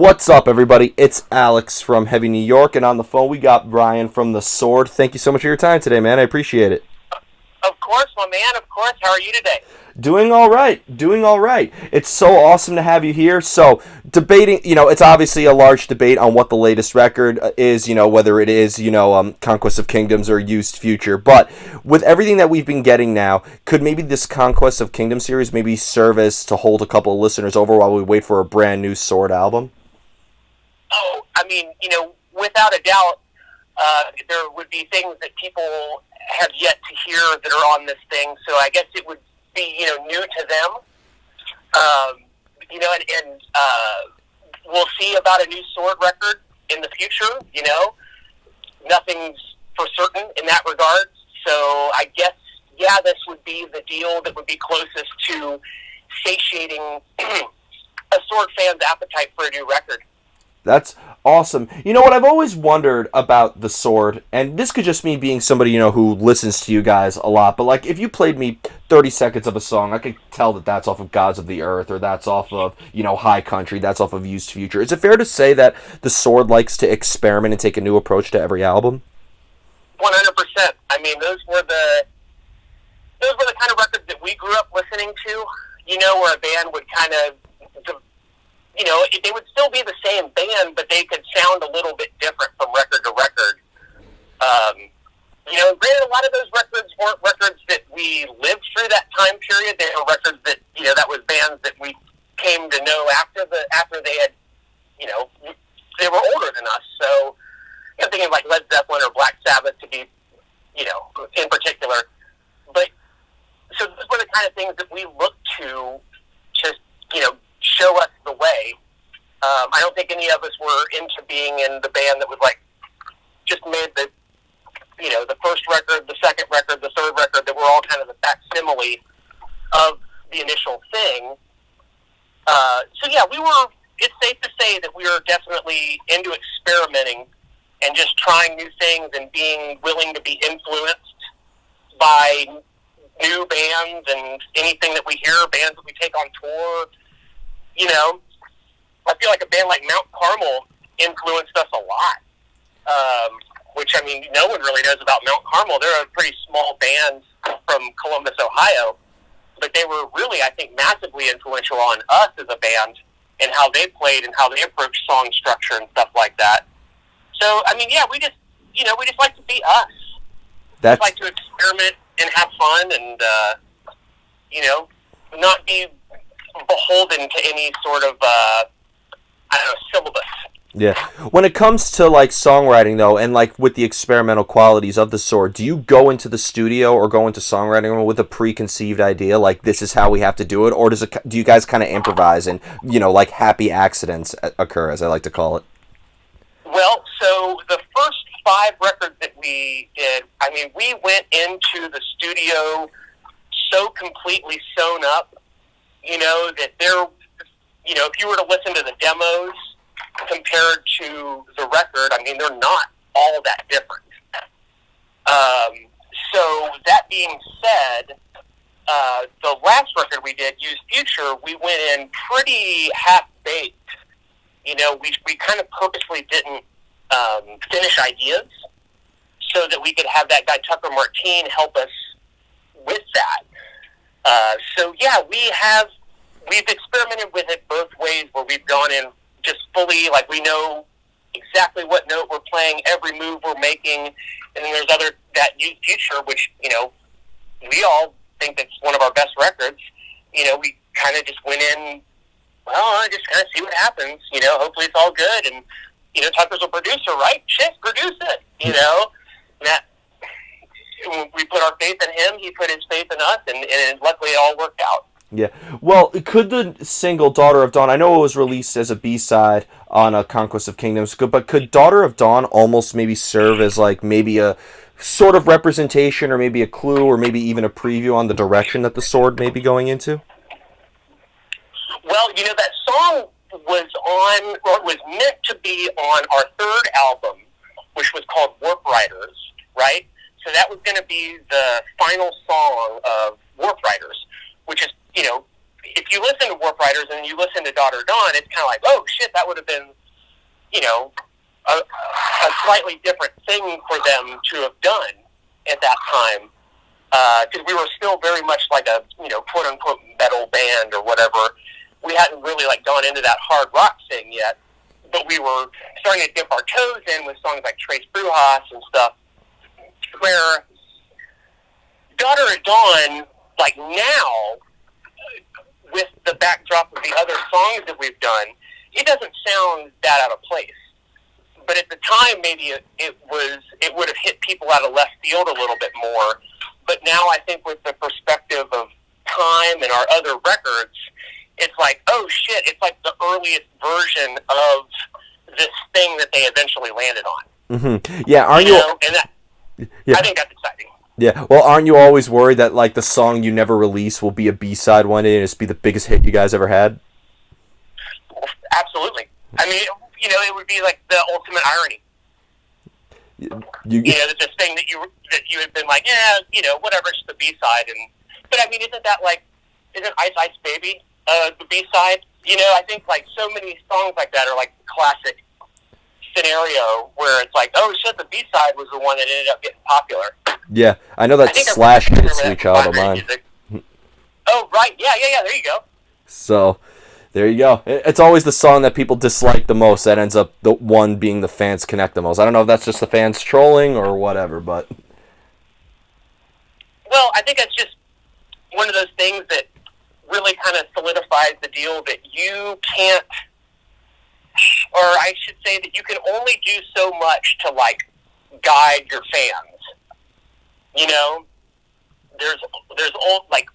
What's up, everybody? It's Alex from Heavy New York, and on the phone we got Brian from The Sword. Thank you so much for your time today, man. I appreciate it. Of course, my man, of course. How are you today? Doing all right. Doing all right. It's so awesome to have you here. So, debating, it's obviously a large debate on what the latest record is, whether it is, Conquest of Kingdoms or Used Future. But with everything that we've been getting now, could maybe this Conquest of Kingdoms series maybe serve as to hold a couple of listeners over while we wait for a brand new Sword album? Oh, I mean, without a doubt, there would be things that people have yet to hear that are on this thing. So I guess it would be, new to them. And we'll see about a new Sword record in the future. Nothing's for certain in that regard. So I guess, yeah, this would be the deal that would be closest to satiating a Sword fan's appetite for a new record. That's awesome. You know what? I've always wondered about The Sword, and this could just me being somebody, who listens to you guys a lot, but, like, if you played me 30 seconds of a song, I could tell that that's off of Gods of the Earth, or that's off of, High Country, that's off of Used Future. Is it fair to say that The Sword likes to experiment and take a new approach to every album? 100%. I mean, those were the kind of records that we grew up listening to, where a band would kind of, they would still be the same band, but they could sound a little bit different from record to record. Granted, a lot of those records weren't records that we lived through that time period. They were records that, that was bands that we came to know after they had, they were older than us. So, I'm thinking like Led Zeppelin or Black Sabbath to be, in particular. But, so those were the kind of things that we looked to, show us the way. I don't think any of us were into being in the band that was like just made the first record, the second record, the third record, that were all kind of the facsimile of the initial thing. So yeah, it's safe to say that we were definitely into experimenting and just trying new things and being willing to be influenced by new bands and anything that we hear, bands that we take on tour. I feel like a band like Mount Carmel influenced us a lot, which, I mean, no one really knows about Mount Carmel. They're a pretty small band from Columbus, Ohio, but they were really, I think, massively influential on us as a band and how they played and how they approached song structure and stuff like that. So, I mean, yeah, we just like to be us. We just like to experiment and have fun and, not be beholden to any sort of, syllabus. Yeah. When it comes to, like, songwriting, though, and, like, with the experimental qualities of The Sword, do you go into the studio or go into songwriting with a preconceived idea, like, this is how we have to do it, or do you guys kind of improvise and, like, happy accidents occur, as I like to call it? Well, so the first 5 records that we did, I mean, we went into the studio so completely sewn up, that if you were to listen to the demos compared to the record, I mean, they're not all that different. So that being said, the last record we did, Used Future, we went in pretty half-baked. We kind of purposely didn't finish ideas so that we could have that guy Tucker Martine help us with that. So yeah, we've experimented with it both ways, where we've gone in just fully, like, we know exactly what note we're playing, every move we're making, and then there's that Used Future, which, we all think that's one of our best records. We kind of just went in, well, just kind of see what happens, hopefully it's all good, and, Tucker's a producer, right? Shit, produce it, And that, we put our faith in him, he put his faith in us, and luckily it all worked out. Yeah. Well, could the single Daughter of Dawn, I know it was released as a B-side on a Conquest of Kingdoms, but could Daughter of Dawn almost maybe serve as, like, maybe a sort of representation or maybe a clue or maybe even a preview on the direction that The Sword may be going into? Well, that song was meant to be on our third album, which was called Warp Riders, right? So that was going to be the final song of Warp Riders, which is, if you listen to Warp Riders and you listen to Daughter Dawn, it's kind of like, oh shit, that would have been, a slightly different thing for them to have done at that time, because we were still very much like a, quote unquote metal band or whatever. We hadn't really like gone into that hard rock thing yet, but we were starting to dip our toes in with songs like Trace Brujas and stuff, where Daughter of Dawn, like now, with the backdrop of the other songs that we've done, it doesn't sound that out of place. But at the time, maybe it would have hit people out of left field a little bit more. But now I think with the perspective of time and our other records, it's like, oh shit, it's like the earliest version of this thing that they eventually landed on. Mm-hmm. Yeah, aren't you? And that, yeah. I think that's exciting. Yeah, well, aren't you always worried that like the song you never release will be a B-side one day and it's be the biggest hit you guys ever had? Absolutely. I mean, it would be like the ultimate irony. This thing that you had been like, whatever, it's the B-side, but I mean, isn't Ice Ice Baby the B-side? I think like so many songs like that are like the classic scenario where it's like, oh shit, the B-side was the one that ended up getting popular. Yeah, I know that Slash hit Sweet Child of Mine. Oh, right, yeah, there you go. So, there you go. It's always the song that people dislike the most that ends up the one being the fans connect the most. I don't know if that's just the fans trolling or whatever, but... Well, I think it's just one of those things that really kind of solidifies the deal that you can't, or I should say that you can only do so much to, like, guide your fans. There's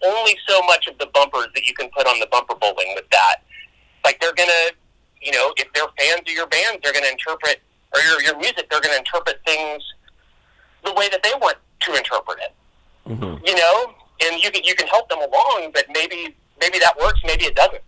only so much of the bumpers that you can put on the bumper bowling with that. Like, they're going to, if they're fans of your band, they're going to interpret, or your music, they're going to interpret things the way that they want to interpret it. Mm-hmm. And you can help them along, but maybe that works, maybe it doesn't.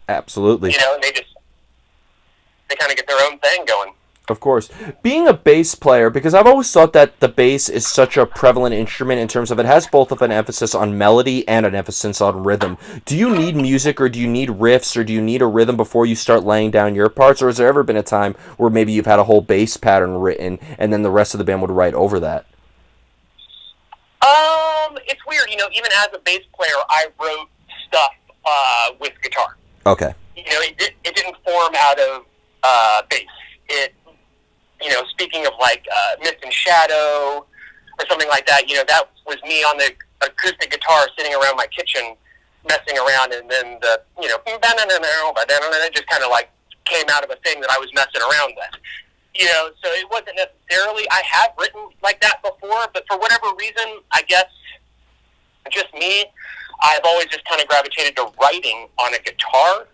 Absolutely. And they kind of get their own thing going. Of course. Being a bass player, because I've always thought that the bass is such a prevalent instrument in terms of it has both of an emphasis on melody and an emphasis on rhythm. Do you need music, or do you need riffs, or do you need a rhythm before you start laying down your parts, or has there ever been a time where maybe you've had a whole bass pattern written and then the rest of the band would write over that? It's weird, even as a bass player, I wrote stuff with guitar. Okay. It didn't form out of bass. It, speaking of like Mist and Shadow or something like that, that was me on the acoustic guitar sitting around my kitchen messing around, and then the, it just kind of like came out of a thing that I was messing around with. So it wasn't necessarily, I have written like that before, but for whatever reason, I guess, just me, I've always just kind of gravitated to writing on a guitar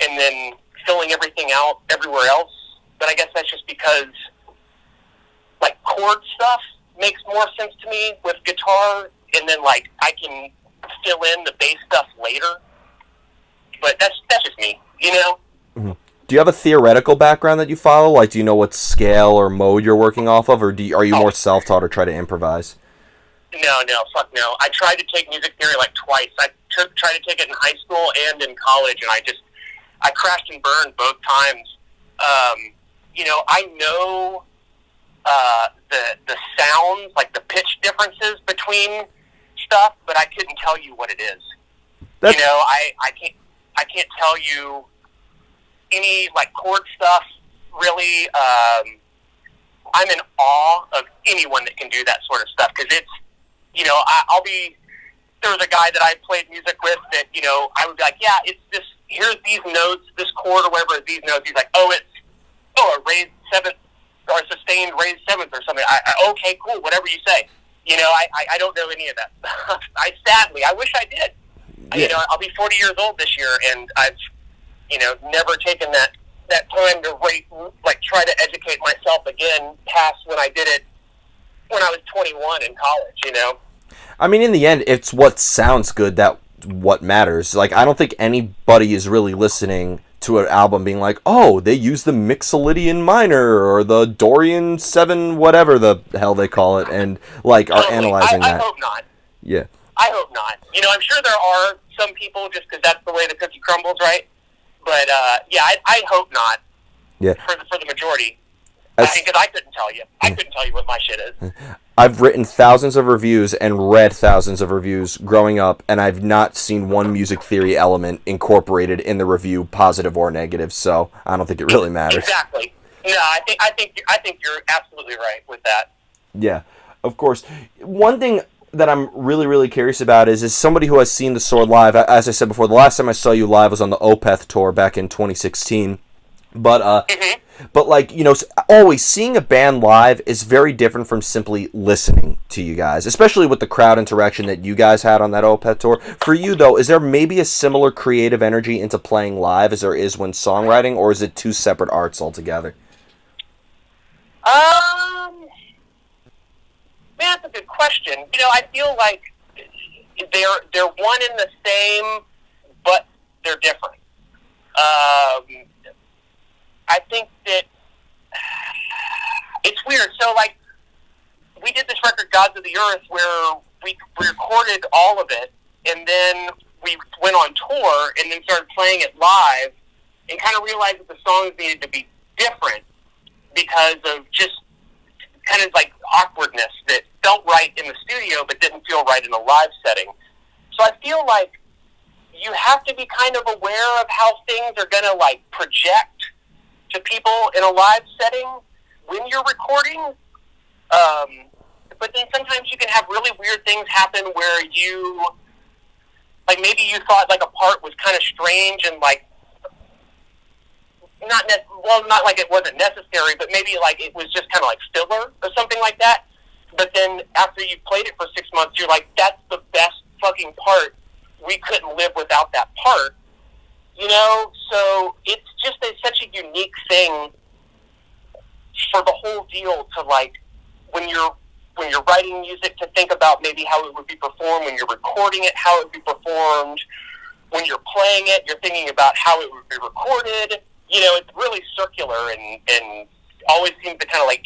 and then filling everything out everywhere else. But I guess that's just because, like, chord stuff makes more sense to me with guitar, and then, like, I can fill in the bass stuff later. But that's just me, Mm-hmm. Do you have a theoretical background that you follow? Like, do you know what scale or mode you're working off of, or are you more self-taught or try to improvise? Fuck no. I tried to take music theory like twice. I tried to take it in high school and in college, and I crashed and burned both times. I know the sounds, like the pitch differences between stuff, but I couldn't tell you what it is. I can't tell you any like chord stuff really. I'm in awe of anyone that can do that sort of stuff, because it's, there was a guy that I played music with that, I would be like, yeah, it's this, here's these notes, this chord or whatever is these notes. He's like, a raised seventh or a sustained raised seventh or something. Okay, cool, whatever you say. I don't know any of that stuff. I wish I did. Yeah. I'll be 40 years old this year, and I've, never taken that time to try to educate myself again past when I did it when I was 21 in college, I mean, in the end, it's what sounds good that what matters. Like, I don't think anybody is really listening to an album being like, oh, they use the Mixolydian minor or the Dorian 7 whatever the hell they call it, and like are analyzing that. I hope not. Yeah. I hope not. You know, I'm sure there are some people just because that's the way the cookie crumbles, right? But yeah, I hope not. Yeah. For the majority, As, because I couldn't tell you. I couldn't tell you what my shit is. I've written thousands of reviews and read thousands of reviews growing up, and I've not seen one music theory element incorporated in the review, positive or negative. So I don't think it really matters. Exactly. No, I think you're absolutely right with that. Yeah, of course. One thing that I'm really, really curious about is somebody who has seen the Sword live. As I said before, the last time I saw you live was on the Opeth tour back in 2016. But but like, you know, always seeing a band live is very different from simply listening to you guys, especially with the crowd interaction that you guys had on that Opeth tour. For you though, is there maybe a similar creative energy into playing live as there is when songwriting, or is it two separate arts altogether? Man, that's a good question. You know, I feel like they're one and the same, but they're different. I think that it's weird. So, like, we did this record, Gods of the Earth, where we recorded all of it, and then we went on tour, and then started playing it live, and kind of realized that the songs needed to be different because of just kind of like awkwardness that felt right in the studio, but didn't feel right in a live setting. So I feel like you have to be kind of aware of how things are going to, like, project to people in a live setting when you're recording. But then sometimes you can have really weird things happen where you, like, maybe you thought, like, a part was kind of strange and, like, not like it wasn't necessary, but maybe, like, it was just kind of like filler or something like that. But then after you played it for 6 months, you're like, that's the best fucking part. We couldn't live without that part. You know, so it's just such a unique thing for the whole deal to, like, when you're writing music, to think about maybe how it would be performed, when you're recording it, how it would be performed, when you're playing it, you're thinking about how it would be recorded. You know, it's really circular and always seems to kind of, like,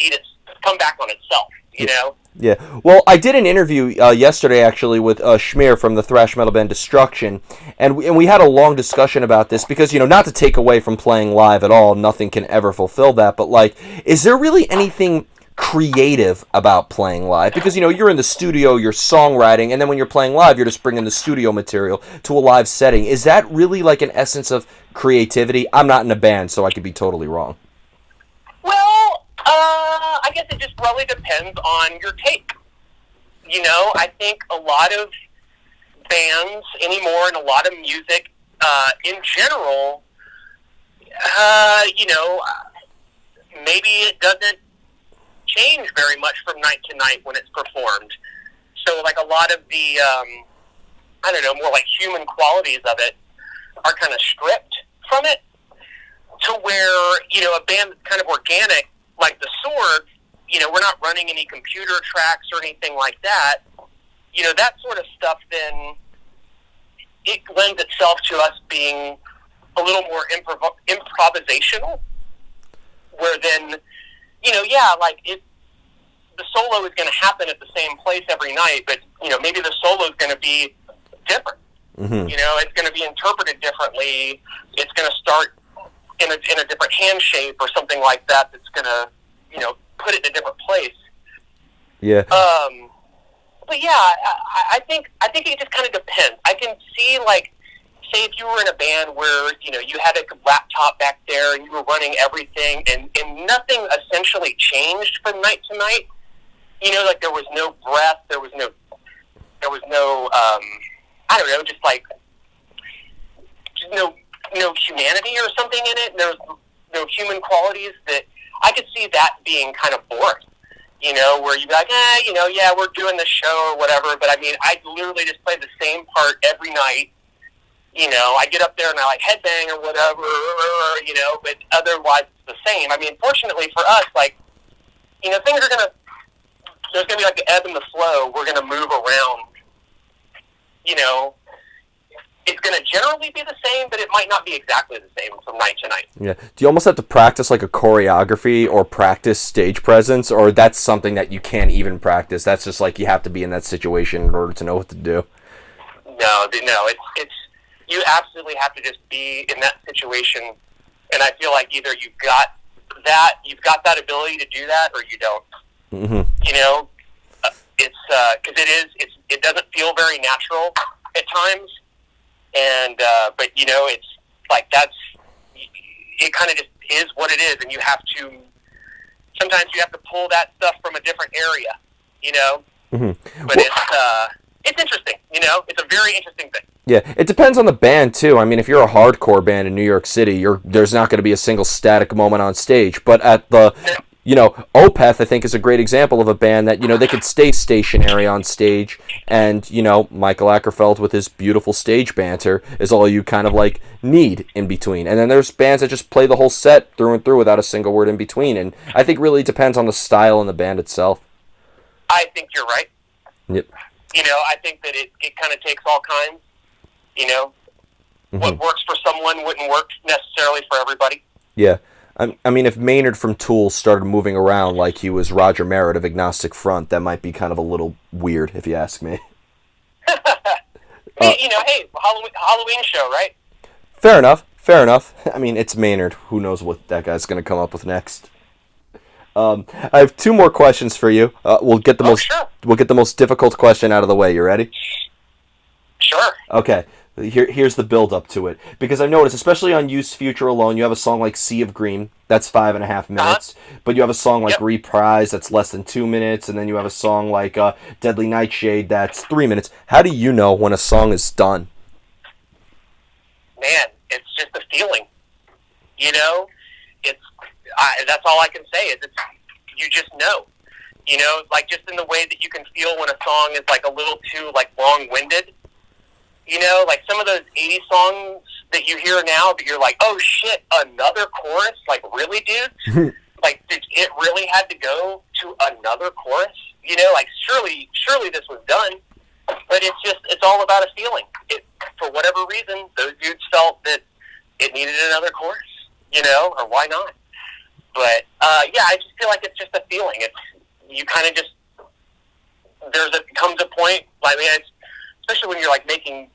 come back on itself, you know? Yeah. Well, I did an interview yesterday, actually, with Schmear from the thrash metal band Destruction, and we had a long discussion about this because, you know, not to take away from playing live at all, nothing can ever fulfill that, but, like, is there really anything creative about playing live? Because, you know, you're in the studio, you're songwriting, and then when you're playing live, you're just bringing the studio material to a live setting. Is that really, like, an essence of creativity? I'm not in a band, so I could be totally wrong. Well, I guess it just really depends on your take. You know, I think a lot of bands anymore and a lot of music in general, you know, maybe it doesn't change very much from night to night when it's performed. So, like, a lot of the, I don't know, more like human qualities of it are kind of stripped from it to where, you know, a band that's kind of organic, like the Sword, you know, we're not running any computer tracks or anything like that. You know, that sort of stuff, then it lends itself to us being a little more improvisational, where then, you know, yeah, like, the solo is going to happen at the same place every night, but, you know, maybe the solo is going to be different. Mm-hmm. You know, it's going to be interpreted differently. It's going to start in a different hand shape or something like that that's going to, you know, put it in a different place. Yeah. But yeah, I think it just kind of depends. I can see, like, say if you were in a band where, you know, you had a laptop back there and you were running everything and nothing essentially changed from night to night. You know, like, there was no breath, there was no I don't know, just no humanity or something in it. There was no human qualities. That I could see that being kind of boring. You know, where you'd be like, you know, yeah, we're doing this show or whatever, but I mean, I literally just play the same part every night. You know, I get up there and I, like, headbang or whatever, you know, but otherwise it's the same. I mean, fortunately for us, like, you know, there's going to be, like, the ebb and the flow. We're going to move around, you know, it's going to generally be the same, but it might not be exactly the same from night to night. Yeah. Do you almost have to practice like a choreography or practice stage presence, or that's something that you can't even practice? That's just like you have to be in that situation in order to know what to do. No. It's you absolutely have to just be in that situation, and I feel like either you've got that ability to do that, or you don't. Mm-hmm. You know, it's because it doesn't feel very natural at times, and but you know, it's like it kind of just is what it is, and you have to sometimes you have to pull that stuff from a different area, you know. Mm-hmm. But it's interesting, you know. It's a very interesting thing. Yeah, it depends on the band too. I mean, if you're a hardcore band in New York City, there's not going to be a single static moment on stage. But at the, Opeth, I think, is a great example of a band that, they could stay stationary on stage, and, Michael Ackerfeld with his beautiful stage banter is all you kind of like need in between. And then there's bands that just play the whole set through and through without a single word in between. And I think really depends on the style and the band itself. I think you're right. Yep. I think that it kind of takes all kinds. Mm-hmm. What works for someone wouldn't work necessarily for everybody. Yeah. I mean, if Maynard from Tool started moving around like he was Roger Merritt of Agnostic Front, that might be kind of a little weird, if you ask me. Hey, Halloween show, right? Fair enough. I mean, it's Maynard. Who knows what that guy's going to come up with next? I have two more questions for you. We'll get the most difficult question out of the way. You ready? Sure. Okay. Here's the build up to it, because I've noticed, especially on Use Future Alone, you have a song like Sea of Green that's 5.5 minutes, but you have a song like Reprise that's less than 2 minutes, and then you have a song like Deadly Nightshade that's 3 minutes. How do you know when a song is done? Man, it's just a feeling. That's all I can say is you just know. Like just in the way that you can feel when a song is like a little too like long-winded. Like some of those 80s songs that you hear now, but you're like, oh shit, another chorus? Like, really, dude? Like, did it really had to go to another chorus? Like, surely this was done. But it's all about a feeling. For whatever reason, those dudes felt that it needed another chorus, or why not? But, I just feel like it's just a feeling. You kind of just, comes a point, especially when you're like making,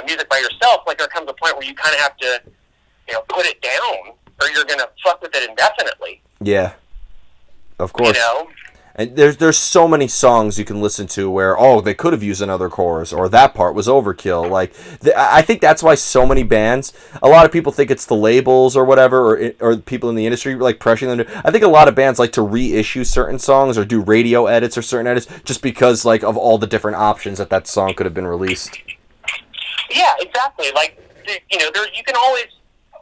music by yourself, like there comes a point where you kind of have to, put it down or you're going to fuck with it indefinitely. Yeah. Of course. And there's so many songs you can listen to where, they could have used another chorus, or that part was overkill. Like, I think that's why so many bands, a lot of people think it's the labels or whatever, or people in the industry like pressuring them to. I think a lot of bands like to reissue certain songs or do radio edits or certain edits just because like of all the different options that song could have been released. Yeah, exactly. Like, you can always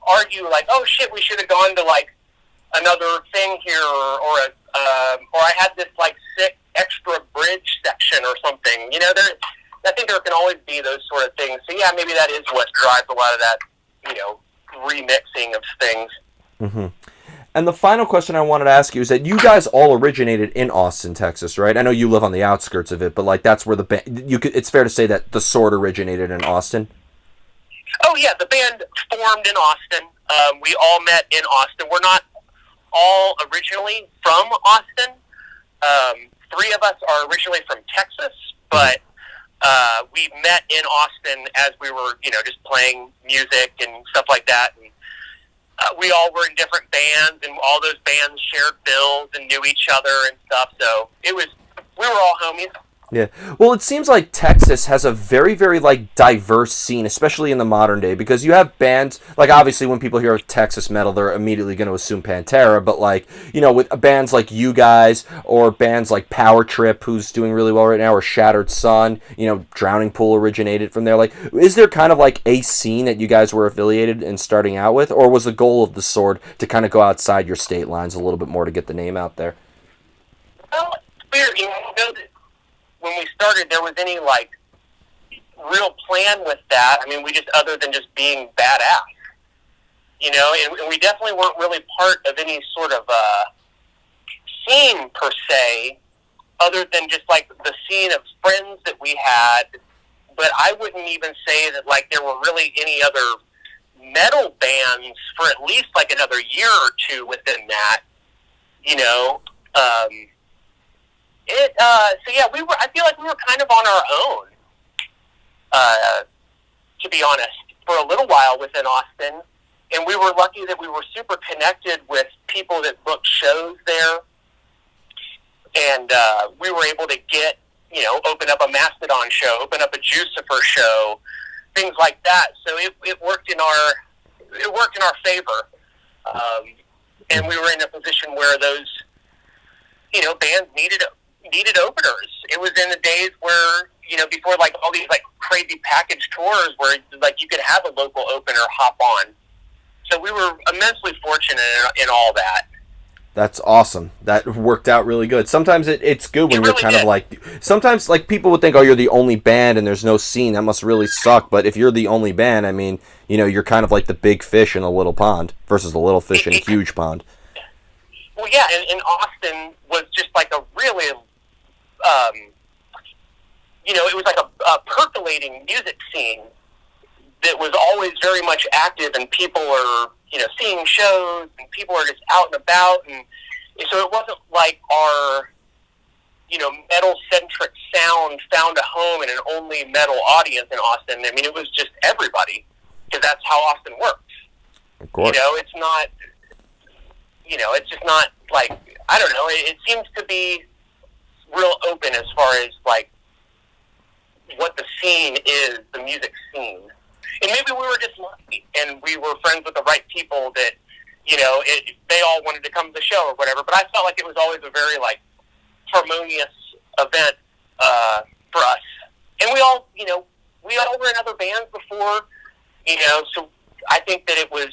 argue like, oh shit, we should have gone to like another thing here, or I had this like sick extra bridge section or something. I think there can always be those sort of things. So yeah, maybe that is what drives a lot of that, remixing of things. Mm-hmm. And the final question I wanted to ask you is that you guys all originated in Austin, Texas, right? I know you live on the outskirts of it, but like that's where the band. It's fair to say that the Sword originated in Austin. Oh yeah, the band formed in Austin. We all met in Austin. We're not all originally from Austin. 3 of us are originally from Texas, but we met in Austin as we were, just playing music and stuff like that. And we all were in different bands, and all those bands shared bills and knew each other and stuff. So we were all homies. Yeah. Well, it seems like Texas has a very, very, like, diverse scene, especially in the modern day, because you have bands, like, obviously when people hear of Texas metal, they're immediately going to assume Pantera, but, like, with bands like you guys, or bands like Power Trip, who's doing really well right now, or Shattered Sun, Drowning Pool originated from there, like, is there kind of, like, a scene that you guys were affiliated in starting out with, or was the goal of the Sword to kind of go outside your state lines a little bit more to get the name out there? Well, it's weird, when we started, there was any, like, real plan with that. I mean, we just, other than just being badass, and we definitely weren't really part of any sort of scene, per se, other than just, like, the scene of friends that we had but I wouldn't even say that like there were really any other metal bands for at least like another year or two within that. You know, so yeah, I feel like we were kind of on our own, to be honest, for a little while within Austin. And we were lucky that we were super connected with people that booked shows there. And we were able to get, you know, open up a Mastodon show, open up a Jucifer show, things like that. So it worked in our favor. And we were in a position where those, you know, bands needed openers. It was in the days where, you know, before like all these like crazy package tours where like you could have a local opener hop on. So we were immensely fortunate in all that. That's awesome. That worked out really good. Sometimes it's good when you're kind of like... Sometimes like people would think, oh, you're the only band and there's no scene. That must really suck. But if you're the only band, I mean, you know, you're kind of like the big fish in a little pond versus the little fish in a huge pond. Well, yeah, and Austin was just like a really... you know, it was like a percolating music scene that was always very much active, and people are, you know, seeing shows, and people are just out and about, and so it wasn't like our, you know, metal-centric sound found a home in an only metal audience in Austin. I mean, it was just everybody, because that's how Austin works. Of course. You know, it's not, you know, it's just not like, I don't know, it seems to be real open as far as, like, what the scene is, the music scene. And maybe we were just lucky, and we were friends with the right people that, you know, they all wanted to come to the show or whatever. But I felt like it was always a very, like, harmonious event for us. And we all, you know, we all were in other bands before, you know, so I think that it was,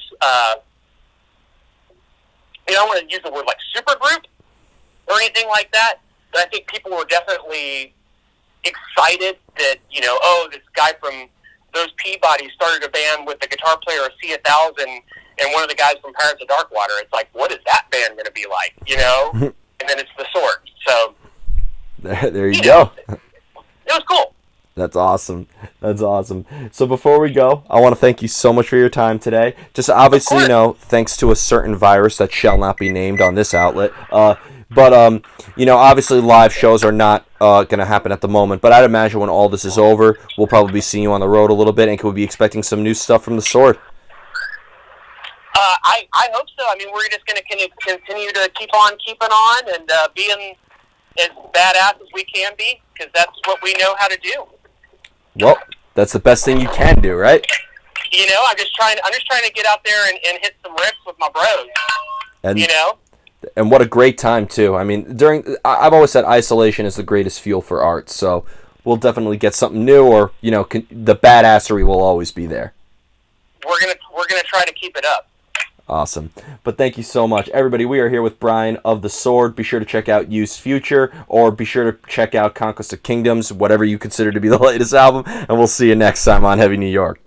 you know, I don't want to use the word, like, supergroup or anything like that, but I think people were definitely excited that, you know, oh, this guy from those Peabody started a band with the guitar player of C-1000 and one of the guys from Pirates of Darkwater. It's like, what is that band going to be like, you know? And then it's the Sword. So there you go. It was cool. That's awesome. That's awesome. So before we go, I want to thank you so much for your time today. Just obviously, you know, thanks to a certain virus that shall not be named on this outlet. But you know, obviously live shows are not going to happen at the moment. But I'd imagine when all this is over, we'll probably be seeing you on the road a little bit, and could we be expecting some new stuff from the Sword? I hope so. I mean, we're just going to continue to keep on keeping on and being as badass as we can be, because that's what we know how to do. Well, that's the best thing you can do, right? You know, I'm just trying to get out there and hit some riffs with my bros. And, you know? And what a great time, too. I mean, I've always said isolation is the greatest fuel for art, so we'll definitely get something new, or, you know, the badassery will always be there. We're gonna try to keep it up. Awesome. But thank you so much. Everybody, we are here with Brian of The Sword. Be sure to check out Used Future, or be sure to check out Conquest of Kingdoms, whatever you consider to be the latest album, and we'll see you next time on Heavy New York.